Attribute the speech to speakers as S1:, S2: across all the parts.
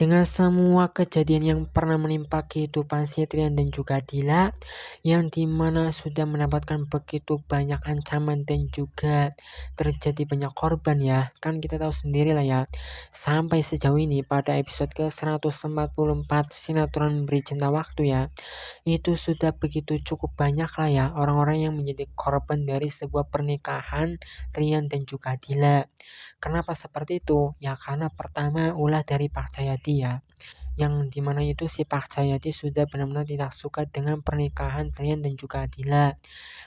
S1: Dengan semua kejadian yang pernah menimpa kehidupan si Trian dan juga Dila, yang dimana sudah mendapatkan begitu banyak ancaman dan juga terjadi banyak korban ya. Kan kita tahu sendiri lah ya, sampai sejauh ini pada episode ke-144 Sinetron Beri Cinta Waktu ya, itu sudah begitu cukup banyak lah ya orang-orang yang menjadi korban dari sebuah pernikahan Trian dan juga Dila. Kenapa seperti itu? Ya karena pertama ulah dari Pak Cahyadi ya, yang dimana itu si Pak Cahyadi sudah benar-benar tidak suka dengan pernikahan Trian dan juga Adila,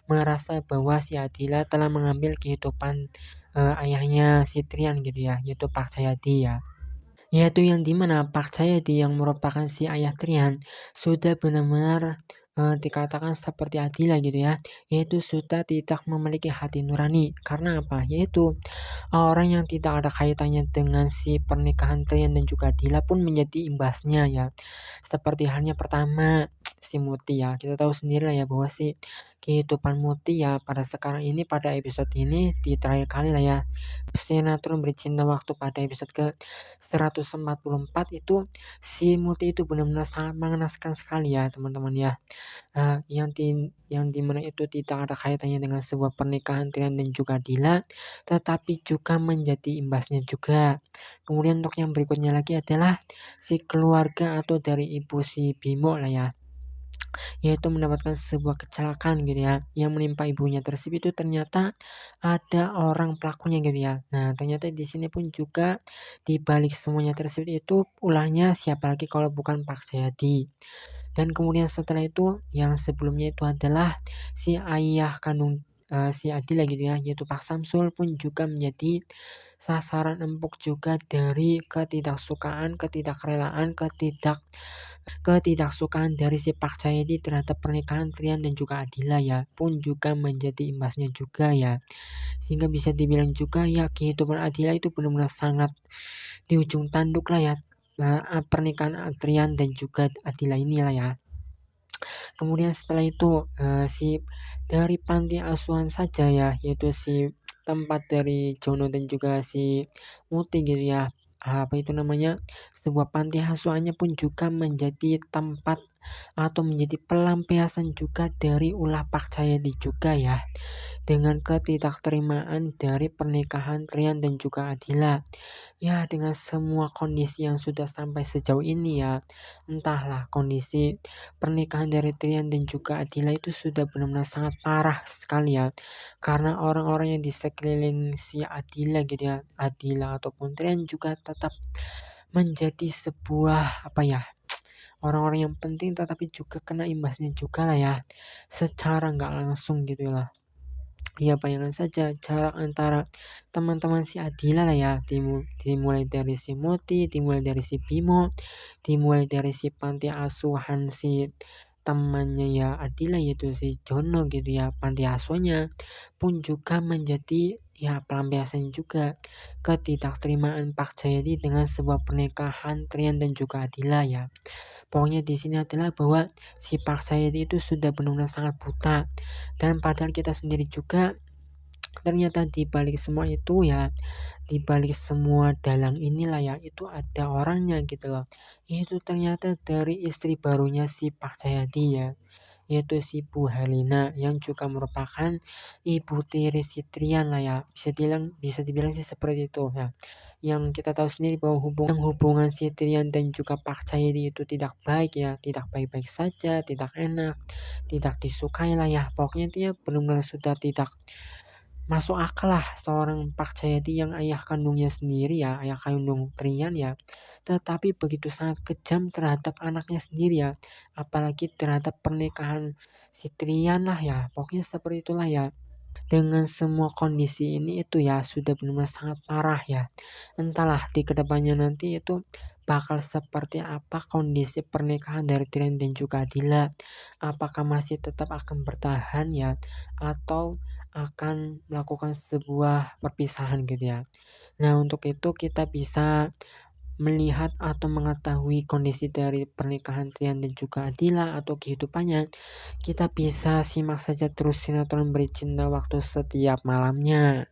S1: merasa bahwa si Adila telah mengambil kehidupan ayahnya si Trian gitu ya, yaitu Pak Cahyadi ya. Yaitu yang dimana Pak Cahyadi yang merupakan si ayah Trian sudah benar-benar dikatakan seperti Adila gitu ya, yaitu sudah tidak memiliki hati nurani. Karena apa? Yaitu orang yang tidak ada kaitannya dengan si pernikahan Trian dan juga Dila pun menjadi imbasnya ya. Seperti halnya pertama si Muti ya. Kita tahu sendiri lah ya bahwa si kehidupan Muti ya pada sekarang ini, pada episode ini di terakhir kali lah ya, sinetron Beri Cinta Waktu pada episode ke 144 itu si Muti itu benar-benar sangat mengenaskan sekali ya teman-teman ya. Yang dimana itu tidak ada kaitannya dengan sebuah pernikahan Trian dan juga Dila, tetapi juga menjadi imbasnya juga. Kemudian untuk yang berikutnya lagi adalah si keluarga atau dari ibu si Bimo lah ya, yaitu mendapatkan sebuah kecelakaan gitu ya, yang menimpa ibunya tersebut itu ternyata ada orang pelakunya gitu ya. Nah ternyata di sini pun juga di balik semuanya tersebut itu ulahnya siapa lagi kalau bukan Pak Cahyadi. Dan kemudian setelah itu yang sebelumnya itu adalah si ayah kandung si Adila gitu ya, yaitu Pak Samsul pun juga menjadi sasaran empuk juga dari ketidaksukaan dari si Pak Cahyadi terhadap pernikahan Trian dan juga Adila ya, pun juga menjadi imbasnya juga ya. Sehingga bisa dibilang juga ya kehidupan Adila itu benar-benar sangat di ujung tanduk lah ya, pernikahan Trian dan juga Adila inilah ya. Kemudian setelah itu si dari panti asuhan saja ya, yaitu si tempat dari Jono dan juga si Muti gitu ya, apa itu namanya, sebuah panti asuhannya pun juga menjadi tempat atau menjadi pelampiasan juga dari ulah Pak Cahyadi juga ya, dengan ketidakterimaan dari pernikahan Trian dan juga Adila. Ya dengan semua kondisi yang sudah sampai sejauh ini ya, entahlah kondisi pernikahan dari Trian dan juga Adila itu sudah benar-benar sangat parah sekali ya. Karena orang-orang yang di sekeliling si Adila gitu ya, Adila ataupun Trian juga tetap menjadi sebuah apa ya, orang-orang yang penting tetapi juga kena imbasnya juga lah ya, secara nggak langsung gitu lah. Ya bayangkan saja jarak antara teman-teman si Adila lah ya, dimulai dari si Muti, dimulai dari si Bimo, dimulai dari si panti asuhan si temannya ya Adila, yaitu si Jono gitu ya, panti asuhannya pun juga menjadi ya pelampiasan juga ketidakterimaan Pak Cahyadi dengan sebuah pernikahan Trian dan juga Adila ya. Pokoknya di sini adalah bahwa si Park Sahyadi itu sudah benar-benar sangat buta, dan padahal kita sendiri juga ternyata di balik semua itu ya, di balik semua dalang inilah ya, itu ada orangnya gitu loh. Itu ternyata dari istri barunya si Park Sahyadi ya, yaitu si Bu Herlina yang juga merupakan ibu tiri si Trian lah ya, bisa dibilang sih seperti itu ya. Yang kita tahu sendiri bahwa hubungan si Trian dan juga Pak Cahyadi itu tidak baik ya, tidak baik-baik saja, tidak enak, tidak disukai lah ya. Pokoknya dia benar-benar sudah tidak masuk akal lah seorang Pak Cahyadi yang ayah kandungnya sendiri ya, ayah kandung Trian ya, tetapi begitu sangat kejam terhadap anaknya sendiri ya, apalagi terhadap pernikahan si Trian lah ya. Pokoknya seperti itulah ya. Dengan semua kondisi ini itu ya sudah benar-benar sangat parah ya. Entahlah di kedepannya nanti itu bakal seperti apa kondisi pernikahan dari Trian dan juga Adila. Apakah masih tetap akan bertahan ya, atau akan melakukan sebuah perpisahan gitu ya. Nah untuk itu kita bisa melihat atau mengetahui kondisi dari pernikahan Trian dan juga Adila atau kehidupannya, kita bisa simak saja terus sinetron Beri Cinta Waktu setiap malamnya.